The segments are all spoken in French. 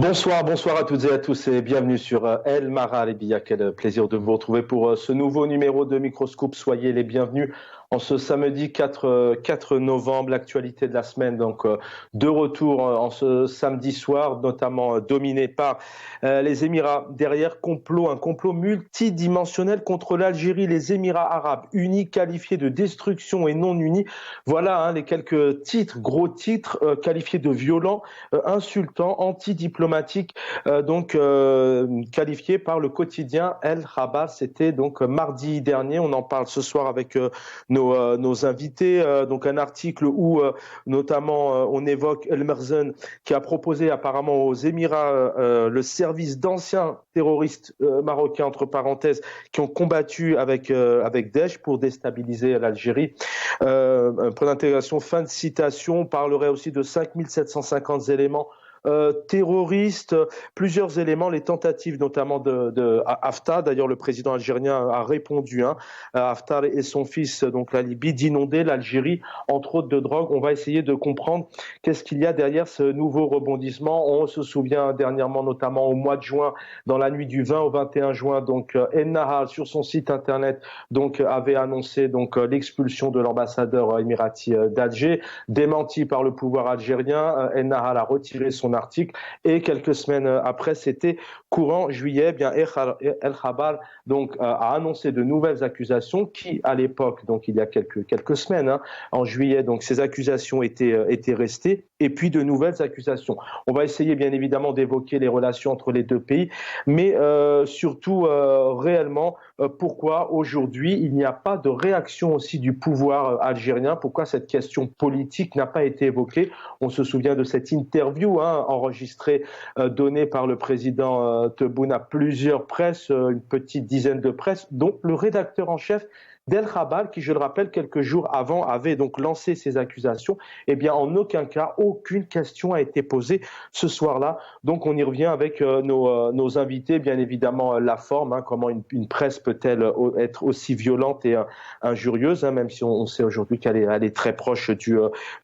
Bonsoir à toutes et à tous et bienvenue sur El Mara Libya. Quel plaisir de vous retrouver pour ce nouveau numéro de Microscope. Soyez les bienvenus en ce samedi 4 novembre, l'actualité de la semaine. Donc de retour en ce samedi soir, notamment dominé par les Émirats. Derrière un complot multidimensionnel contre l'Algérie, les Émirats arabes unis, qualifiés de destruction et non unis. Voilà les quelques titres, gros titres, qualifiés de violents, insultants, anti-diplomatiques, qualifiés par le quotidien El Khabar. C'était donc mardi dernier. On en parle ce soir avec nos invités. Donc un article où notamment on évoque El Merzen qui a proposé apparemment aux Émirats le service d'anciens terroristes marocains, entre parenthèses, qui ont combattu avec Daesh pour déstabiliser l'Algérie. Point d'intégration, fin de citation. On parlerait aussi de 5750 éléments terroristes, plusieurs éléments, les tentatives notamment de Haftar. D'ailleurs, le président algérien a répondu, Haftar et son fils, donc la Libye, d'inonder l'Algérie, entre autres de drogue. On va essayer de comprendre qu'est-ce qu'il y a derrière ce nouveau rebondissement. On se souvient dernièrement, notamment au mois de juin, dans la nuit du 20 au 21 juin, donc En-Nahal, sur son site internet, donc avait annoncé donc l'expulsion de l'ambassadeur émirati d'Alger, démenti par le pouvoir algérien. En-Nahal a retiré son article et quelques semaines après, c'était courant juillet, El Khabar donc a annoncé de nouvelles accusations qui, à l'époque, donc il y a quelques semaines, en juillet, donc ces accusations étaient restées, et puis de nouvelles accusations. On va essayer bien évidemment d'évoquer les relations entre les deux pays, mais surtout réellement pourquoi aujourd'hui il n'y a pas de réaction aussi du pouvoir algérien, pourquoi cette question politique n'a pas été évoquée. On se souvient de cette interview enregistrée, donnée par le président Tebboune à plusieurs presses, une petite dizaine de presses, dont le rédacteur en chef d'El Khabar, qui, je le rappelle, quelques jours avant avait donc lancé ces accusations. Eh bien, en aucun cas, aucune question a été posée ce soir-là. Donc, on y revient avec nos invités, bien évidemment, la forme, comment une presse peut-elle être aussi violente et injurieuse, même si on sait aujourd'hui qu'elle est très proche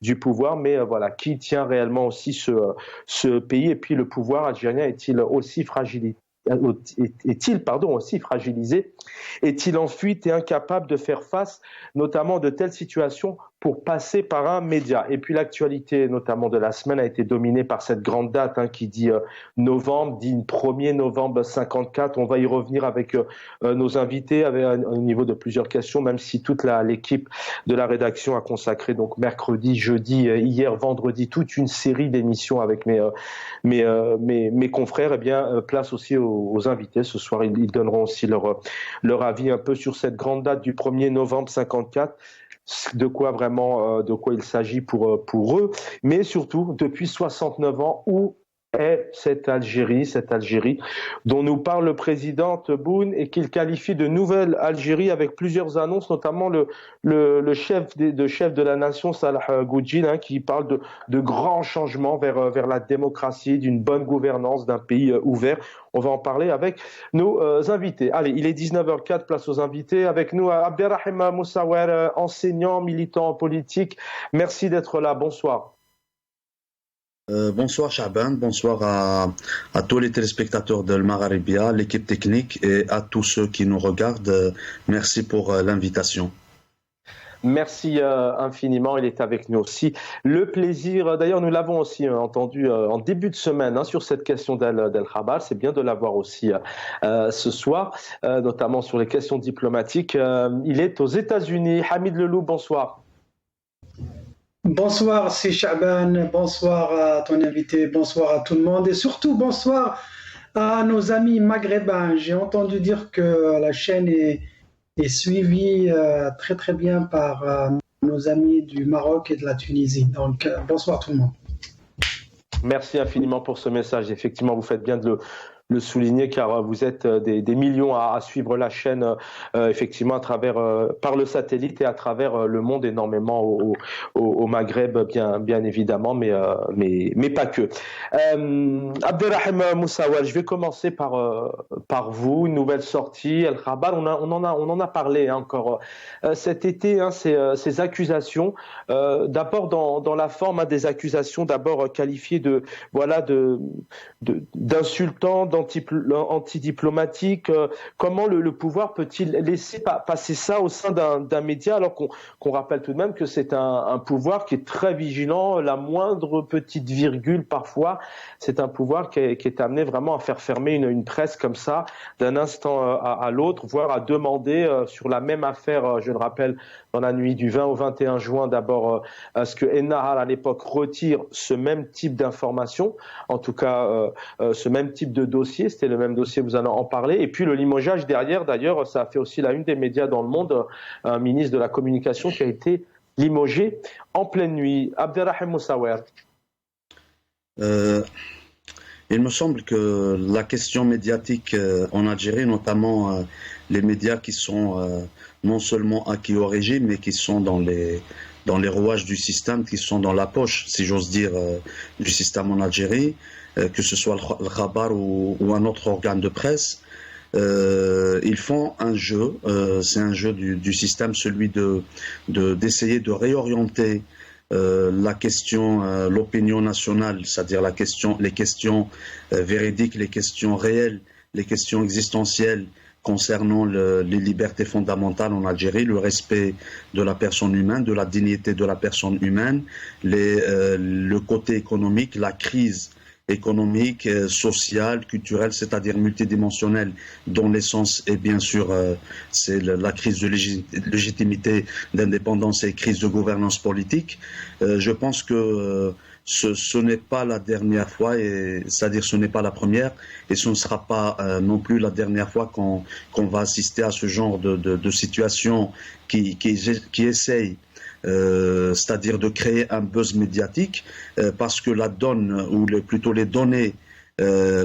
du pouvoir. Mais voilà, qui tient réellement aussi ce pays? Et puis, le pouvoir algérien est-il aussi fragilisé? Aussi fragilisé? Est-il en fuite et incapable de faire face notamment de telles situations pour passer par un média? Et puis l'actualité notamment de la semaine a été dominée par cette grande date qui dit novembre, dit 1er novembre 54. On va y revenir avec nos invités au niveau de plusieurs questions, même si toute l'équipe de la rédaction a consacré donc mercredi, jeudi, hier, vendredi, toute une série d'émissions avec mes confrères. Eh bien, place aussi aux invités. Ce soir, ils donneront aussi leur avis un peu sur cette grande date du 1er novembre 54, de quoi il s'agit pour eux, mais surtout depuis 69 ans, où est cette Algérie dont nous parle le président Tebboune et qu'il qualifie de nouvelle Algérie avec plusieurs annonces, notamment le chef de la nation, Salah Goudjin, qui parle de grands changements vers la démocratie, d'une bonne gouvernance, d'un pays ouvert. On va en parler avec nos invités. Allez, il est 19h04, place aux invités. Avec nous, Abderrahim Moussaouer, enseignant, militant politique. Merci d'être là. Bonsoir. Bonsoir Chaban, bonsoir à tous les téléspectateurs de El Mara Libya, l'équipe technique et à tous ceux qui nous regardent. Merci pour l'invitation. Merci infiniment, il est avec nous aussi. Le plaisir, d'ailleurs nous l'avons aussi entendu en début de semaine sur cette question d'El Khabar, c'est bien de l'avoir aussi ce soir, notamment sur les questions diplomatiques. Il est aux États-Unis. Hamid Lelou, bonsoir. Bonsoir, c'est Chaban, bonsoir à ton invité, bonsoir à tout le monde et surtout bonsoir à nos amis maghrébins. J'ai entendu dire que la chaîne est suivie très très bien par nos amis du Maroc et de la Tunisie. Donc bonsoir tout le monde. Merci infiniment pour ce message. Effectivement, vous faites bien de le souligner car vous êtes des millions à suivre la chaîne effectivement à travers par le satellite et à travers le monde, énormément au Maghreb bien évidemment, mais pas que. Abderrahim Moussaouel, je vais commencer par vous. Une nouvelle sortie, El Khabar, on en a parlé encore cet été, ces accusations, d'abord dans la forme des accusations d'abord qualifiées d'insultants, antidiplomatiques. Comment le pouvoir peut-il laisser passer ça au sein d'un média, alors qu'on rappelle tout de même que c'est un pouvoir qui est très vigilant, la moindre petite virgule parfois, c'est un pouvoir qui est amené vraiment à faire fermer une presse comme ça, d'un instant à l'autre, voire à demander sur la même affaire, je le rappelle, dans la nuit du 20 au 21 juin, d'abord à ce que Ennahar à l'époque retire ce même type d'informations, en tout cas ce même type de dossier, c'était le même dossier, vous allez en parler, et puis le limogeage derrière, d'ailleurs, ça a fait aussi la une des médias dans le monde, un ministre de la communication qui a été limogé en pleine nuit. Abderrahim Moussaouer. Il me semble que la question médiatique en Algérie, notamment les médias qui sont non seulement acquis au régime, mais qui sont dans les rouages du système, qui sont dans la poche, si j'ose dire, du système en Algérie, que ce soit le Khabar ou un autre organe de presse, ils font un jeu, c'est un jeu du système, celui d'essayer de réorienter la question, l'opinion nationale, c'est-à-dire les questions véridiques, les questions réelles, les questions existentielles concernant les libertés fondamentales en Algérie, le respect de la personne humaine, de la dignité de la personne humaine, le côté économique, la crise économique, sociale, culturelle, c'est-à-dire multidimensionnelle, dont l'essence est bien sûr c'est la crise de légitimité, d'indépendance et crise de gouvernance politique. Je pense que ce n'est pas la dernière fois, c'est-à-dire ce n'est pas la première, et ce ne sera pas non plus la dernière fois qu'on va assister à ce genre de situation qui essaye c'est-à-dire de créer un buzz médiatique, parce que la donne, ou plutôt les données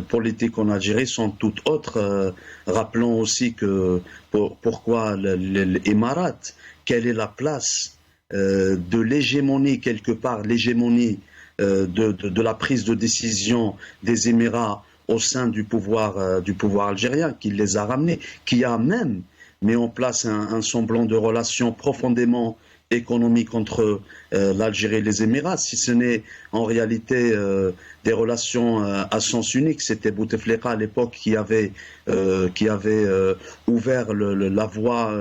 politiques en Algérie sont toutes autres. Rappelons aussi que pourquoi les Émirats, quelle est la place de l'hégémonie, quelque part, l'hégémonie de la prise de décision des Émirats au sein du pouvoir algérien, qui les a ramenés, qui a même mis en place un semblant de relation profondément économique entre l'Algérie et les Émirats, si ce n'est en réalité des relations à sens unique. C'était Bouteflika à l'époque qui avait ouvert la voie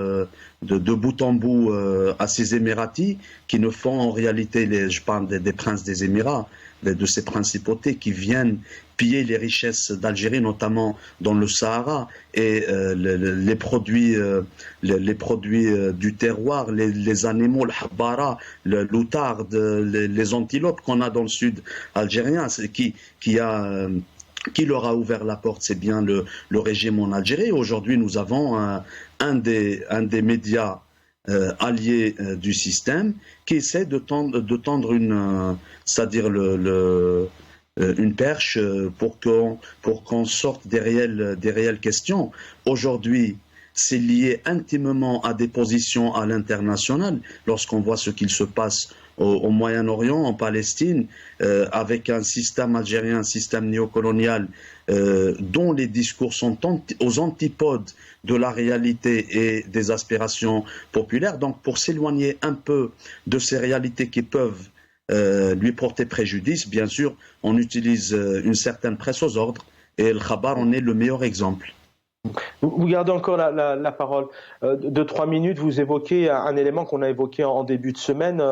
de bout en bout à ces Émiratis, qui ne font en réalité, je parle des princes des Émirats, de ces principautés qui viennent piller les richesses d'Algérie, notamment dans le Sahara, et les produits du terroir, les animaux, le habara, le l'outarde, les antilopes qu'on a dans le sud algérien, qui leur a ouvert la porte, c'est bien le régime en Algérie. Aujourd'hui, nous avons un des médias alliés du système qui essaie de tendre c'est-à-dire une perche pour qu'on sorte des réelles questions. Aujourd'hui, c'est lié intimement à des positions à l'international. Lorsqu'on voit ce qu'il se passe au Moyen-Orient, en Palestine, avec un système algérien, un système néocolonial, dont les discours sont aux antipodes de la réalité et des aspirations populaires. Donc, pour s'éloigner un peu de ces réalités qui peuvent lui porter préjudice, bien sûr, on utilise une certaine presse aux ordres, et le Khabar en est le meilleur exemple. Vous gardez encore la parole. 2-3 minutes, vous évoquez un élément qu'on a évoqué en début de semaine.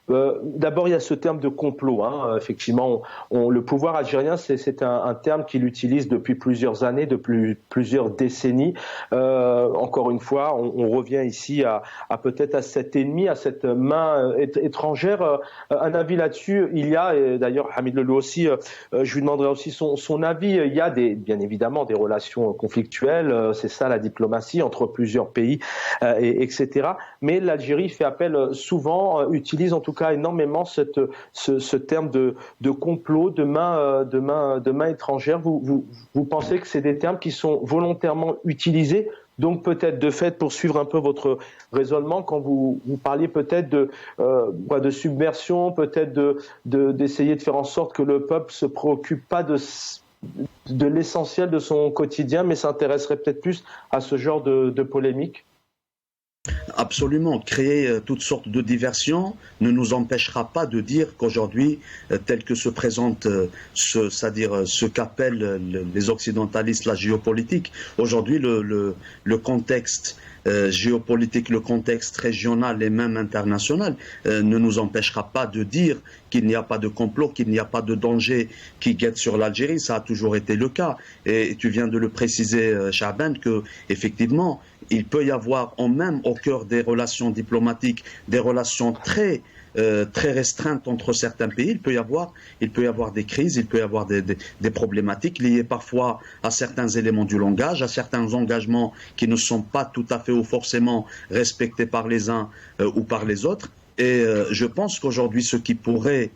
D'abord, il y a ce terme de complot. Effectivement, le pouvoir algérien, c'est un terme qu'il utilise depuis plusieurs années, depuis plusieurs décennies. Encore une fois, on revient ici à peut-être à cet ennemi, à cette main étrangère. Un avis là-dessus, il y a, et d'ailleurs Hamid Lelou aussi, je lui demanderai aussi son avis, il y a bien évidemment des relations conflictuelles c'est ça la diplomatie entre plusieurs pays, etc. Mais l'Algérie fait appel souvent, utilise en tout cas énormément ce terme de complot, de main étrangère. Vous pensez que c'est des termes qui sont volontairement utilisés? Donc peut-être de fait, pour suivre un peu votre raisonnement, quand vous parliez peut-être de submersion, peut-être d'essayer de faire en sorte que le peuple se préoccupe pas de l'essentiel de son quotidien, mais s'intéresserait peut-être plus à ce genre de polémique. Absolument. Créer toutes sortes de diversions ne nous empêchera pas de dire qu'aujourd'hui, tel que se présente, c'est-à-dire ce qu'appellent les occidentalistes la géopolitique, aujourd'hui le contexte géopolitique, le contexte régional et même international ne nous empêchera pas de dire qu'il n'y a pas de complot, qu'il n'y a pas de danger qui guette sur l'Algérie. Ça a toujours été le cas. Et tu viens de le préciser, Chaban, que effectivement, il peut y avoir même au cœur des relations diplomatiques, des relations très restreintes entre certains pays. Il peut y avoir des crises, il peut y avoir des problématiques liées parfois à certains éléments du langage, à certains engagements qui ne sont pas tout à fait ou forcément respectés par les uns ou par les autres. Et je pense qu'aujourd'hui, ce qui pourrait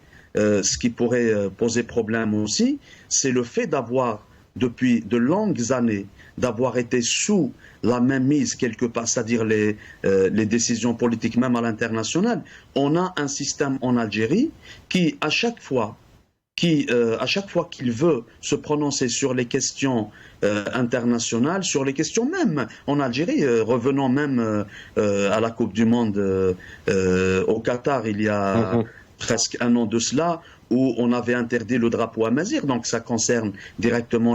poser problème aussi, c'est le fait d'avoir, depuis de longues années, d'avoir été sous la mainmise quelque part, c'est-à-dire les décisions politiques même à l'international. On a un système en Algérie qui, à chaque fois qu'il veut se prononcer sur les questions internationales, sur les questions même en Algérie, revenons même à la Coupe du Monde au Qatar il y a presque un an de cela, où on avait interdit le drapeau amazigh, donc ça concerne directement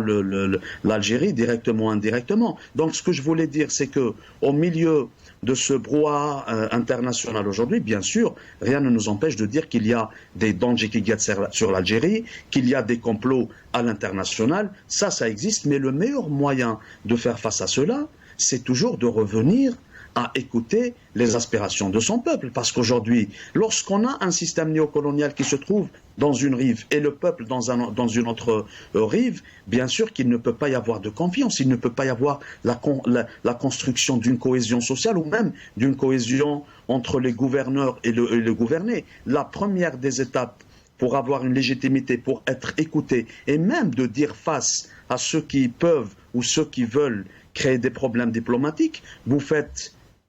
l'Algérie, directement ou indirectement. Donc ce que je voulais dire, c'est que au milieu de ce brouhaha international aujourd'hui, bien sûr, rien ne nous empêche de dire qu'il y a des dangers qui guettent sur l'Algérie, qu'il y a des complots à l'international. Ça existe, mais le meilleur moyen de faire face à cela, c'est toujours de revenir à écouter les aspirations de son peuple. Parce qu'aujourd'hui, lorsqu'on a un système néocolonial qui se trouve dans une rive et le peuple dans une autre rive, bien sûr qu'il ne peut pas y avoir de confiance, il ne peut pas y avoir la construction d'une cohésion sociale ou même d'une cohésion entre les gouverneurs et le gouverné. La première des étapes pour avoir une légitimité, pour être écouté et même de dire face à ceux qui peuvent ou ceux qui veulent créer des problèmes diplomatiques,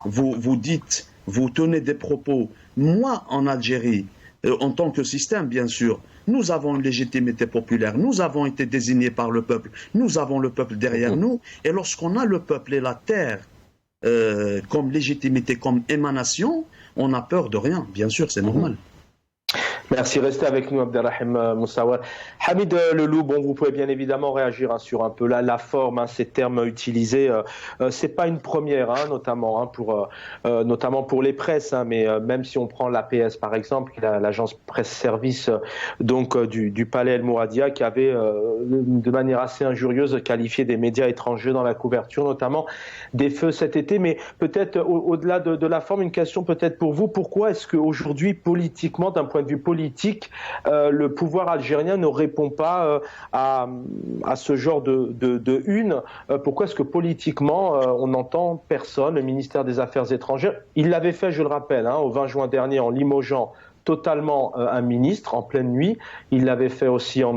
vous dites, vous tenez des propos. Moi, en Algérie, en tant que système, bien sûr, nous avons une légitimité populaire, nous avons été désignés par le peuple, nous avons le peuple derrière nous, et lorsqu'on a le peuple et la terre comme légitimité, comme émanation, on n'a peur de rien, bien sûr, c'est normal. Merci, restez avec nous, Abdelrahim Moussaouar. Hamid Lelou, bon, vous pouvez bien évidemment réagir sur un peu la forme, ces termes utilisés. C'est pas une première, notamment pour les presses, mais même si on prend l'APS par exemple, l'agence presse-service du Palais El Mouradia, qui avait de manière assez injurieuse qualifié des médias étrangers dans la couverture, notamment des feux cet été. Mais peut-être au-delà de la forme, une question peut-être pour vous. Pourquoi est-ce qu'aujourd'hui, politiquement, d'un point de vue politique, le pouvoir algérien ne répond pas à ce genre de une? Pourquoi est-ce que politiquement, on n'entend personne? Le ministère des Affaires étrangères, il l'avait fait, je le rappelle, au 20 juin dernier, en limogeant totalement un ministre en pleine nuit. Il l'avait fait aussi en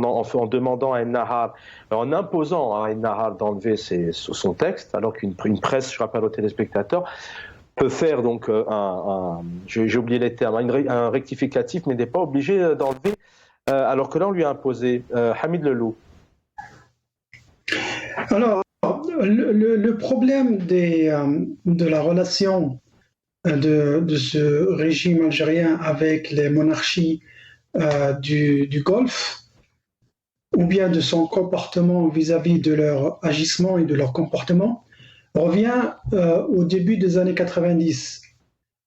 demandant à Ennahar, en imposant à Ennahar d'enlever son texte, alors qu'une presse, je rappelle aux téléspectateurs, peut faire donc j'ai oublié les termes, un rectificatif, mais n'est pas obligé d'enlever, alors que là on lui a imposé. Hamid Lelou. Alors, le problème de la relation de ce régime algérien avec les monarchies du Golfe, ou bien de son comportement vis-à-vis de leur agissement et de leur comportement, revient au début des années 90.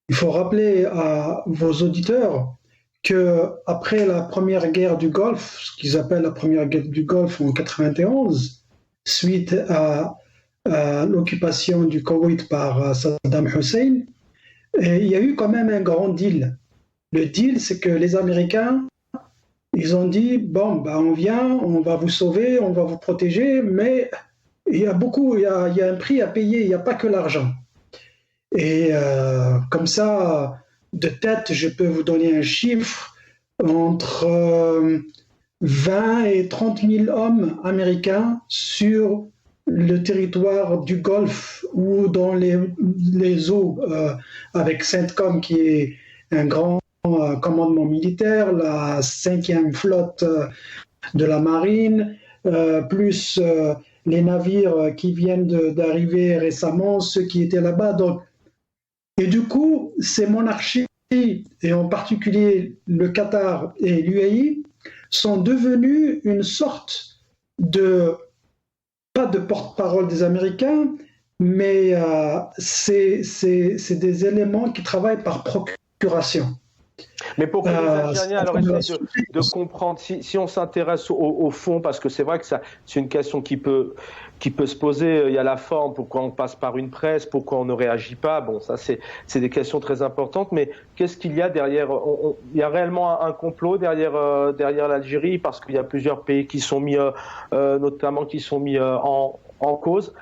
Il faut rappeler à vos auditeurs qu'après la première guerre du Golfe, ce qu'ils appellent la première guerre du Golfe en 91, suite à l'occupation du Koweït par Saddam Hussein, il y a eu quand même un grand deal. Le deal, c'est que les Américains, ils ont dit, bon, on vient, on va vous sauver, on va vous protéger, mais il y a un prix à payer, il n'y a pas que l'argent. Et comme ça, de tête, je peux vous donner un chiffre entre 20 et 30 000 hommes américains sur le territoire du Golfe ou dans les eaux, avec CENTCOM qui est un grand commandement militaire, la 5e flotte de la marine, plus les navires qui viennent d'arriver récemment, ceux qui étaient là-bas. Donc, et du coup, ces monarchies, et en particulier le Qatar et l'UAE, sont devenus une sorte de, pas de porte-parole des Américains, mais c'est des éléments qui travaillent par procuration. Mais pour que les Algériens, alors essayer de comprendre, si on s'intéresse au fond, parce que c'est vrai que c'est une question qui peut se poser, il y a la forme, pourquoi on passe par une presse, pourquoi on ne réagit pas, bon ça c'est des questions très importantes, mais qu'est-ce qu'il y a derrière, il y a réellement un complot derrière l'Algérie, parce qu'il y a plusieurs pays qui sont mis, notamment qui sont mis en cause,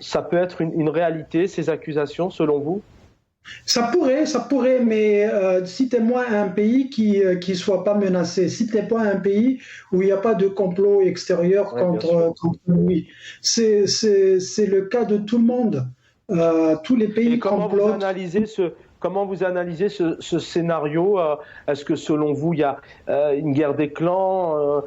ça peut être une réalité, ces accusations, selon vous ? Ça pourrait, mais citez-moi un pays qui soit pas menacé. Citez-moi un pays où il n'y a pas de complot extérieur contre lui. C'est le cas de tout le monde. Tous les pays complotent. Comment vous analysez ce scénario ? Est-ce que selon vous, il y a une guerre des clans ?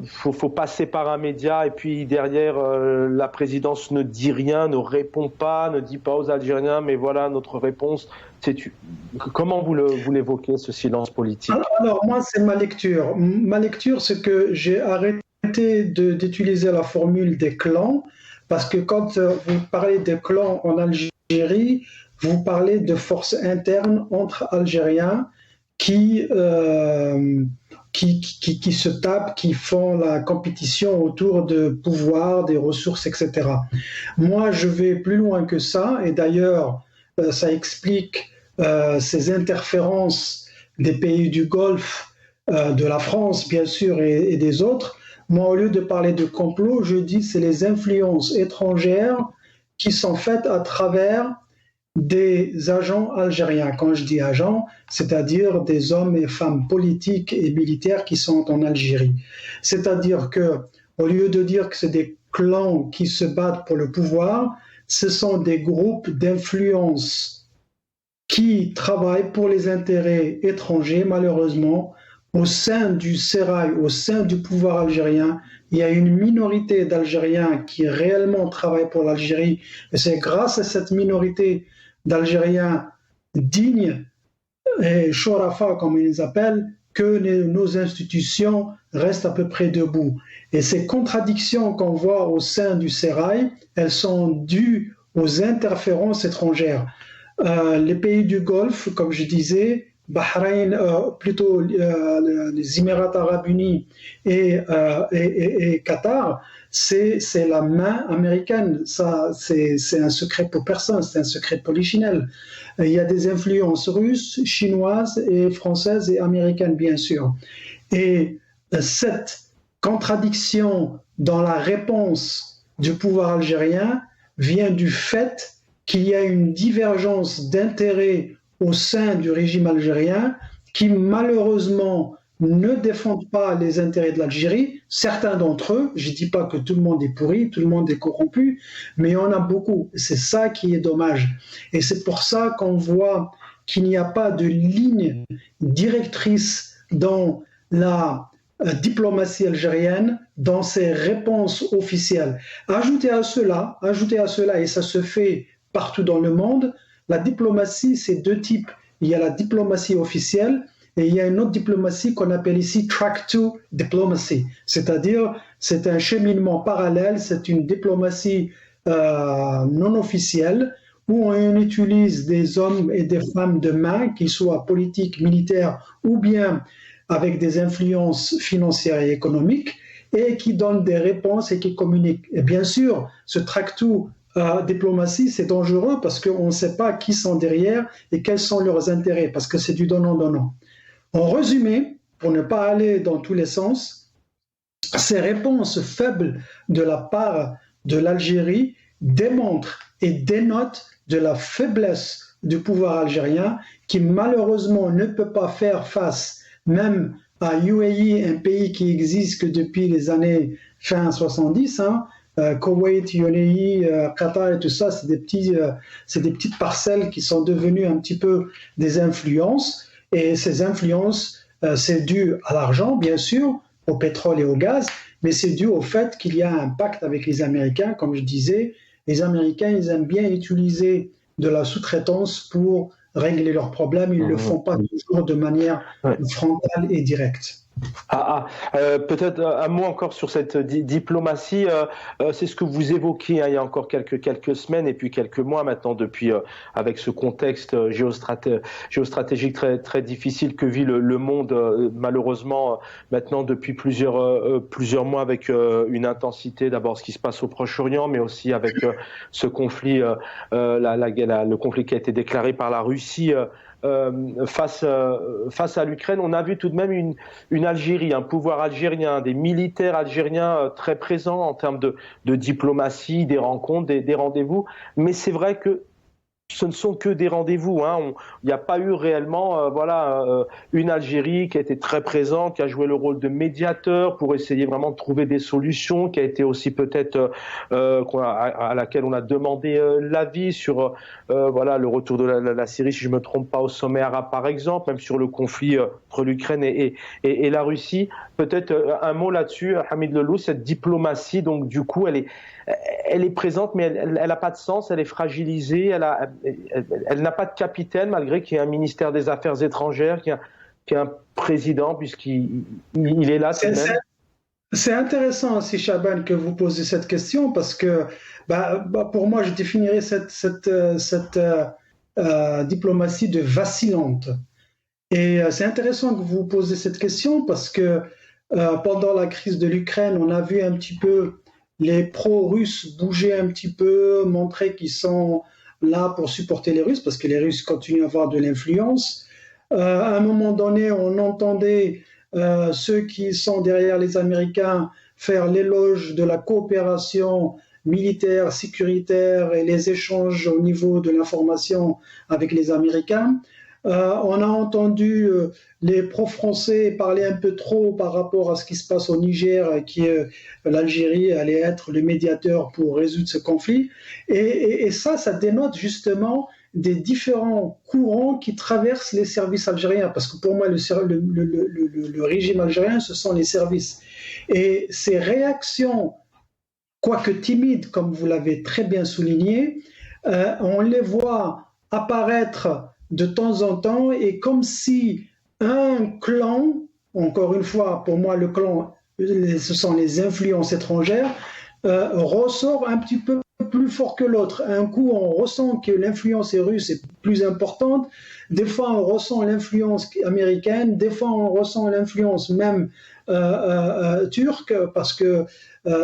Faut passer par un média et puis derrière, la présidence ne dit rien, ne répond pas, ne dit pas aux Algériens, mais voilà notre réponse. Comment vous l'évoquez, ce silence politique ? Alors moi, c'est ma lecture. Ma lecture, c'est que j'ai arrêté d'utiliser la formule des clans, parce que quand vous parlez des clans en Algérie, vous parlez de forces internes entre Algériens qui se tapent, qui font la compétition autour de pouvoir, des ressources, etc. Moi, je vais plus loin que ça, et d'ailleurs, ça explique ces interférences des pays du Golfe, de la France, bien sûr, et des autres. Moi, au lieu de parler de complot, je dis c'est les influences étrangères qui sont faites à travers des agents algériens. Quand je dis agents, c'est-à-dire des hommes et femmes politiques et militaires qui sont en Algérie. C'est-à-dire que, au lieu de dire que c'est des clans qui se battent pour le pouvoir, ce sont des groupes d'influence qui travaillent pour les intérêts étrangers, malheureusement. Au sein du sérail, au sein du pouvoir algérien, il y a une minorité d'Algériens qui réellement travaillent pour l'Algérie, et c'est grâce à cette minorité d'Algériens dignes et shorafa, comme ils les appellent, que nos institutions restent à peu près debout. Et ces contradictions qu'on voit au sein du sérail, elles sont dues aux interférences étrangères. Les pays du Golfe, comme je disais, Bahreïn, plutôt les Émirats arabes unis et Qatar, c'est la main américaine. Ça, c'est un secret pour personne, c'est un secret polichinelle. Il y a des influences russes, chinoises et françaises et américaines, bien sûr. Et cette contradiction dans la réponse du pouvoir algérien vient du fait qu'il y a une divergence d'intérêts au sein du régime algérien qui malheureusement ne défendent pas les intérêts de l'Algérie. Certains d'entre eux, je ne dis pas que tout le monde est pourri, tout le monde est corrompu, mais il y en a beaucoup. C'est ça qui est dommage. Et c'est pour ça qu'on voit qu'il n'y a pas de ligne directrice dans la diplomatie algérienne, dans ses réponses officielles. Ajoutez à cela, et ça se fait partout dans le monde, la diplomatie, c'est deux types. Il y a la diplomatie officielle et il y a une autre diplomatie qu'on appelle ici track 2 diplomacy, c'est-à-dire c'est un cheminement parallèle, c'est une diplomatie non officielle où on utilise des hommes et des femmes de main, qu'ils soient politiques, militaires ou bien avec des influences financières et économiques, et qui donnent des réponses et qui communiquent. Et bien sûr, ce track 2 diplomatie, c'est dangereux parce qu'on ne sait pas qui sont derrière et quels sont leurs intérêts, parce que c'est du donnant-donnant. En résumé, pour ne pas aller dans tous les sens, ces réponses faibles de la part de l'Algérie démontre et dénote de la faiblesse du pouvoir algérien qui malheureusement ne peut pas faire face même à UAE, un pays qui existe que depuis les années fin 70, Koweït, UAE, Qatar et tout ça, c'est des petites parcelles qui sont devenues un petit peu des influences. Et ces influences, c'est dû à l'argent, bien sûr, au pétrole et au gaz, mais c'est dû au fait qu'il y a un pacte avec les Américains. Comme je disais, les Américains, ils aiment bien utiliser de la sous-traitance pour régler leurs problèmes. Ils ne le font pas toujours de manière frontale et directe. Peut-être un mot encore sur cette diplomatie. C'est ce que vous évoquiez il y a encore quelques semaines et puis quelques mois maintenant, depuis avec ce contexte géostratégique très très difficile que vit le monde malheureusement maintenant depuis plusieurs mois, avec une intensité, d'abord ce qui se passe au Proche-Orient, mais aussi avec ce conflit, le conflit qui a été déclaré par la Russie. Face à l'Ukraine, on a vu tout de même une Algérie, un pouvoir algérien, des militaires algériens très présents en termes de diplomatie, des rencontres, des rendez-vous. Mais c'est vrai que ce ne sont que des rendez-vous. Il n'y a pas eu réellement une Algérie qui a été très présente, qui a joué le rôle de médiateur pour essayer vraiment de trouver des solutions, qui a été aussi peut-être à laquelle on a demandé l'avis sur le retour de la Syrie, si je ne me trompe pas, au sommet arabe par exemple, même sur le conflit entre l'Ukraine et la Russie. Peut-être un mot là-dessus, Hamid Lelou, cette diplomatie, donc du coup, elle est présente, mais elle n'a pas de sens, elle est fragilisée, elle n'a pas de capitaine, malgré qu'il y ait un ministère des Affaires étrangères, qu'il y a un président, puisqu'il est là tout de même. C'est intéressant aussi, Chaban, que vous posez cette question, parce que pour moi, je définirais cette diplomatie de vacillante. Et c'est intéressant que vous posiez cette question, parce que pendant la crise de l'Ukraine, on a vu un petit peu les pro-russes bouger un petit peu, montrer qu'ils sont là pour supporter les Russes, parce que les Russes continuent à avoir de l'influence. À un moment donné, on entendait ceux qui sont derrière les Américains faire l'éloge de la coopération militaire, sécuritaire et les échanges au niveau de l'information avec les Américains. On a entendu les pro-français parler un peu trop par rapport à ce qui se passe au Niger, qui l'Algérie allait être le médiateur pour résoudre ce conflit. Et ça dénote justement des différents courants qui traversent les services algériens, parce que pour moi, le régime algérien, ce sont les services. Et ces réactions, quoique timides, comme vous l'avez très bien souligné, on les voit apparaître de temps en temps, et comme si un clan, encore une fois, pour moi, le clan, ce sont les influences étrangères, ressort un petit peu plus fort que l'autre. Un coup, on ressent que l'influence russe est plus importante. Des fois, on ressent l'influence américaine. Des fois, on ressent l'influence même turque, parce que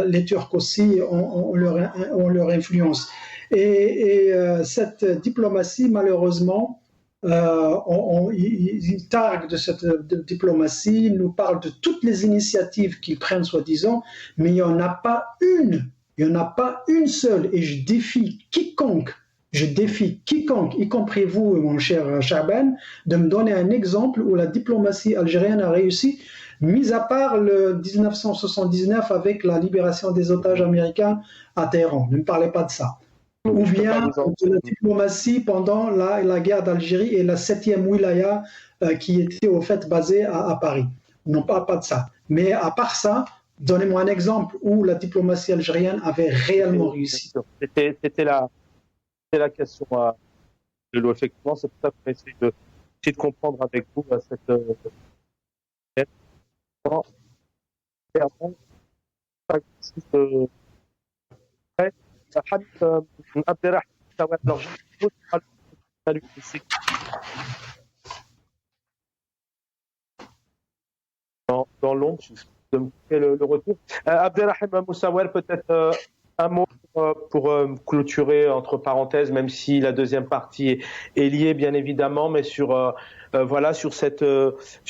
les Turcs aussi ont leur influence. Et cette diplomatie, malheureusement, ils targuent de cette diplomatie, ils nous parlent de toutes les initiatives qu'ils prennent soi-disant, mais il n'y en a pas une. Il n'y en a pas une seule, et je défie quiconque, y compris vous, mon cher Chaban, de me donner un exemple où la diplomatie algérienne a réussi, mis à part le 1979 avec la libération des otages américains à Téhéran. Ne me parlez pas de ça. Ou bien de la diplomatie pendant la guerre d'Algérie et la 7e wilaya qui était au fait basée à Paris. On n'en parle pas de ça. Mais à part ça, donnez-moi un exemple où la diplomatie algérienne avait réellement réussi. C'était la question de l'eau, effectivement. C'est pour ça qu'on essaie de comprendre avec vous cette dans l'ombre, de me faire le retour. Abderrahim Moussaouer, peut-être un mot pour clôturer, entre parenthèses, même si la deuxième partie est liée bien évidemment, mais sur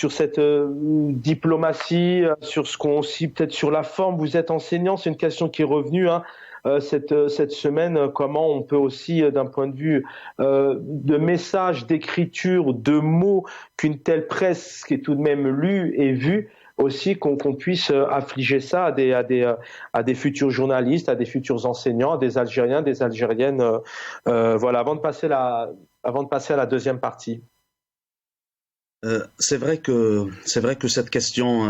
cette diplomatie, sur ce qu'on aussi peut-être sur la forme. Vous êtes enseignant, c'est une question qui est revenue. cette semaine, comment on peut aussi, d'un point de vue de message, d'écriture, de mots, qu'une telle presse qui est tout de même lue et vue, aussi qu'on puisse affliger ça à des futurs journalistes, à des futurs enseignants, à des Algériens, des Algériennes. Voilà, avant de passer à la deuxième partie. C'est vrai que cette question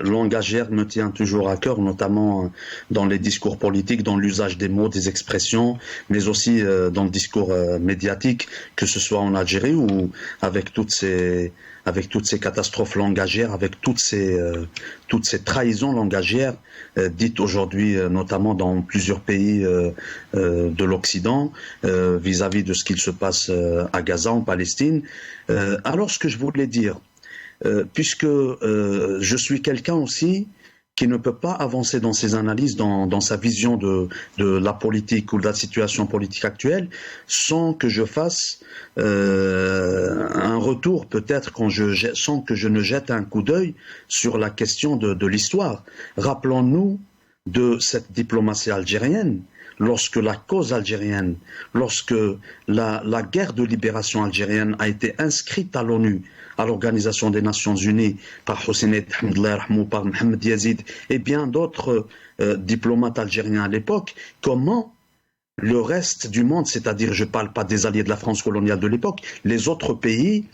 langagière me tient toujours à cœur, notamment dans les discours politiques, dans l'usage des mots, des expressions, mais aussi dans le discours médiatique, que ce soit en Algérie ou avec toutes ces catastrophes langagières, avec toutes ces trahisons langagières dites aujourd'hui, notamment dans plusieurs pays de l'Occident, vis-à-vis de ce qu'il se passe à Gaza, en Palestine. Alors, ce que je voulais dire, puisque je suis quelqu'un aussi qui ne peut pas avancer dans ses analyses, dans sa vision de la politique ou de la situation politique actuelle, sans que je fasse un retour, peut-être sans que je ne jette un coup d'œil sur la question de l'histoire. Rappelons-nous de cette diplomatie algérienne, lorsque la cause algérienne, lorsque la guerre de libération algérienne a été inscrite à l'ONU, à l'Organisation des Nations Unies, par Hosseini Hamdallah, par Mohamed Yazid et bien d'autres diplomates algériens à l'époque, comment le reste du monde, c'est-à-dire, je ne parle pas des alliés de la France coloniale de l'époque, les autres pays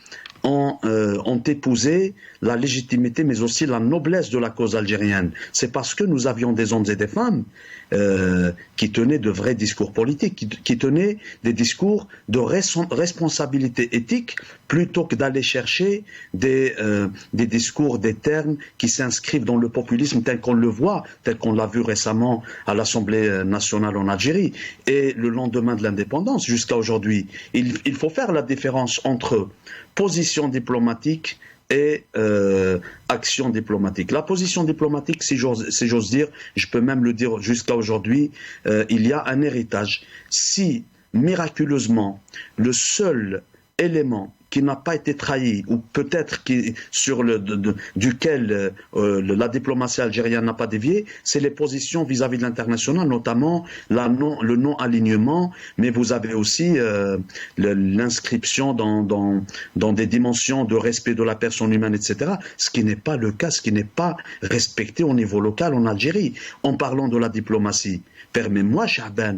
ont épousé la légitimité mais aussi la noblesse de la cause algérienne. C'est parce que nous avions des hommes et des femmes qui tenaient de vrais discours politiques, qui tenaient des discours de responsabilité éthique, plutôt que d'aller chercher des discours, des termes qui s'inscrivent dans le populisme tel qu'on le voit, tel qu'on l'a vu récemment à l'Assemblée nationale en Algérie. Et le lendemain de l'indépendance, jusqu'à aujourd'hui, il faut faire la différence entre position diplomatique et action diplomatique. La position diplomatique, si j'ose dire, je peux même le dire jusqu'à aujourd'hui, il y a un héritage. Si miraculeusement le seul élément qui n'a pas été trahi, ou peut-être duquel la diplomatie algérienne n'a pas dévié, c'est les positions vis-à-vis de l'international, notamment le non-alignement, mais vous avez aussi l'inscription dans des dimensions de respect de la personne humaine, etc., ce qui n'est pas le cas, ce qui n'est pas respecté au niveau local en Algérie. En parlant de la diplomatie, permets-moi, Chaban,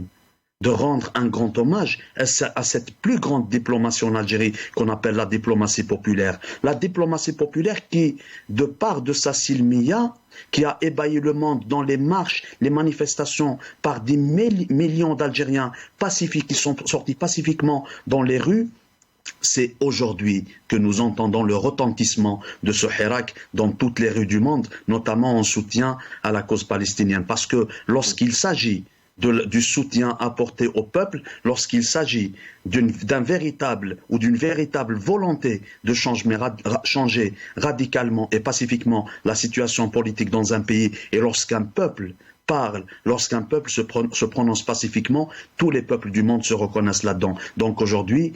de rendre un grand hommage à cette plus grande diplomatie en Algérie qu'on appelle la diplomatie populaire. La diplomatie populaire qui, de part de sa silmia, qui a ébahi le monde dans les marches, les manifestations par des millions d'Algériens pacifiques qui sont sortis pacifiquement dans les rues, c'est aujourd'hui que nous entendons le retentissement de ce hirak dans toutes les rues du monde, notamment en soutien à la cause palestinienne. Parce que lorsqu'il s'agit du soutien apporté au peuple, lorsqu'il s'agit d'un véritable ou d'une véritable volonté de changer radicalement et pacifiquement la situation politique dans un pays, et lorsqu'un peuple parle, lorsqu'un peuple se prononce pacifiquement, tous les peuples du monde se reconnaissent là-dedans. Donc aujourd'hui,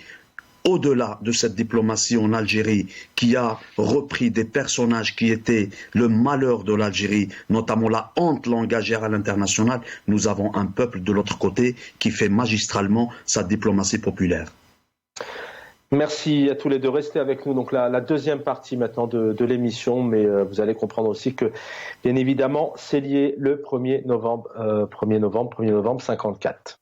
au-delà de cette diplomatie en Algérie qui a repris des personnages qui étaient le malheur de l'Algérie, notamment la honte langagière à l'international, nous avons un peuple de l'autre côté qui fait magistralement sa diplomatie populaire. Merci à tous les deux. Restez avec nous. Donc la deuxième partie maintenant de l'émission, mais vous allez comprendre aussi que, bien évidemment, c'est lié le 1er novembre 54.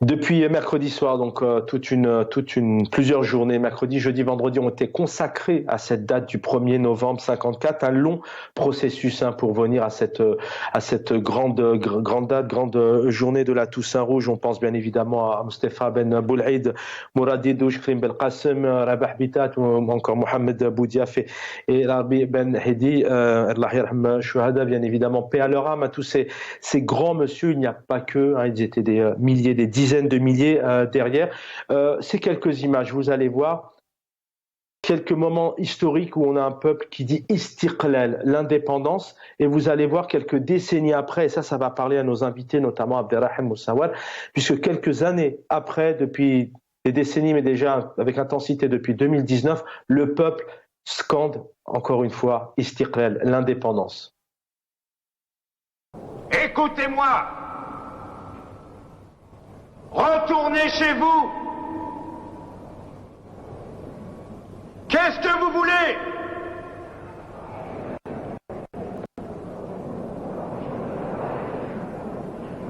Depuis mercredi soir, donc plusieurs journées, mercredi, jeudi, vendredi, ont été consacrées à cette date du 1er novembre 54, un long processus pour venir à cette grande date, grande journée de la Toussaint Rouge. On pense bien évidemment à Moustapha Ben Boulaïd, Mouradi Douch, Krim Belqasem, Rabah Bitat, ou encore Mohamed Boudiaf et Rabi Ben Hedi, Allah yarham Shuhada, bien évidemment, paix à leur âme, à tous ces grands monsieur. Il n'y a pas que, ils étaient des milliers, des dizaines de milliers derrière. Ces quelques images, vous allez voir, quelques moments historiques où on a un peuple qui dit istiqlal, l'indépendance, et vous allez voir quelques décennies après, et ça va parler à nos invités, notamment Abderrahim Moussawad, puisque quelques années après, depuis des décennies, mais déjà avec intensité depuis 2019, le peuple scande encore une fois istiqlal, l'indépendance. Écoutez-moi, retournez chez vous. Qu'est-ce que vous voulez?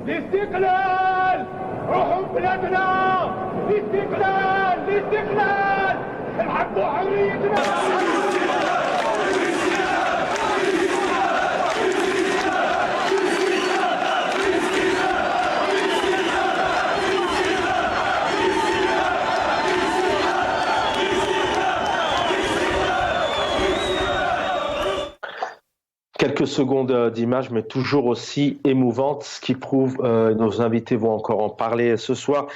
الاستقلال روحوا بلادنا الاستقلال الاستقلال نحبوا حريتنا Quelques secondes d'image, mais toujours aussi émouvantes, ce qui prouve, nos invités vont encore en parler ce soir,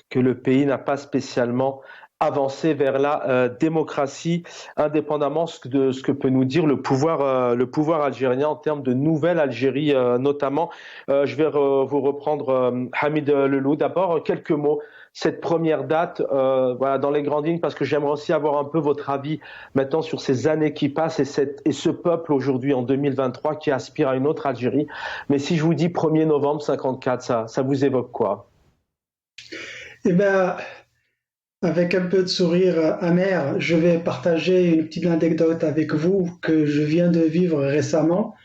que le pays n'a pas spécialement avancé vers la démocratie, indépendamment de ce que peut nous dire le pouvoir algérien en termes de nouvelle Algérie notamment. Je vais vous reprendre Hamid Lelou. D'abord, quelques mots. Cette première date, voilà, dans les grandes lignes, parce que j'aimerais aussi avoir un peu votre avis maintenant sur ces années qui passent et ce peuple aujourd'hui en 2023 qui aspire à une autre Algérie. Mais si je vous dis 1er novembre 54, ça vous évoque quoi? Eh bien, avec un peu de sourire amer, je vais partager une petite anecdote avec vous que je viens de vivre récemment.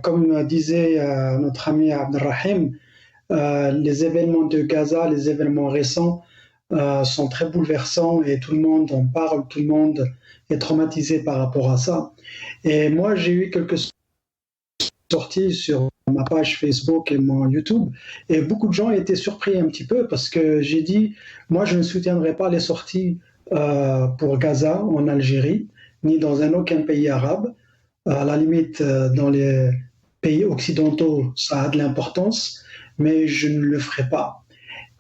Comme disait notre ami Abderrahim, les événements de Gaza, les événements récents sont très bouleversants et tout le monde en parle, tout le monde est traumatisé par rapport à ça. Et moi, j'ai eu quelques sorties sur ma page Facebook et mon YouTube et beaucoup de gens étaient surpris un petit peu parce que j'ai dit, moi, je ne soutiendrai pas les sorties pour Gaza en Algérie, ni dans aucun pays arabe. À la limite, dans les pays occidentaux, ça a de l'importance, mais je ne le ferai pas.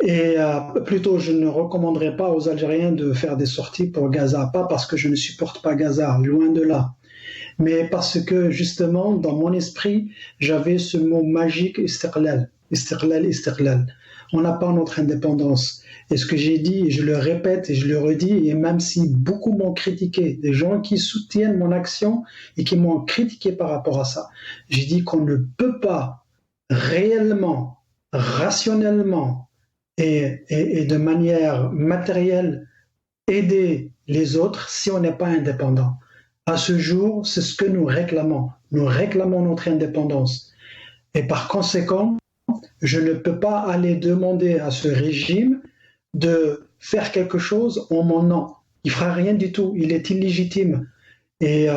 Et plutôt, je ne recommanderais pas aux Algériens de faire des sorties pour Gaza, pas parce que je ne supporte pas Gaza, loin de là, mais parce que justement, dans mon esprit, j'avais ce mot magique, istiqlal, istiqlal, istiqlal. On n'a pas notre indépendance. Et ce que j'ai dit, je le répète et je le redis, et même si beaucoup m'ont critiqué, des gens qui soutiennent mon action et qui m'ont critiqué par rapport à ça, j'ai dit qu'on ne peut pas réellement, rationnellement et de manière matérielle aider les autres si on n'est pas indépendant. À ce jour, c'est ce que nous réclamons. Nous réclamons notre indépendance. Et par conséquent, je ne peux pas aller demander à ce régime de faire quelque chose en mon nom. Il ne fera rien du tout. Il est illégitime. Et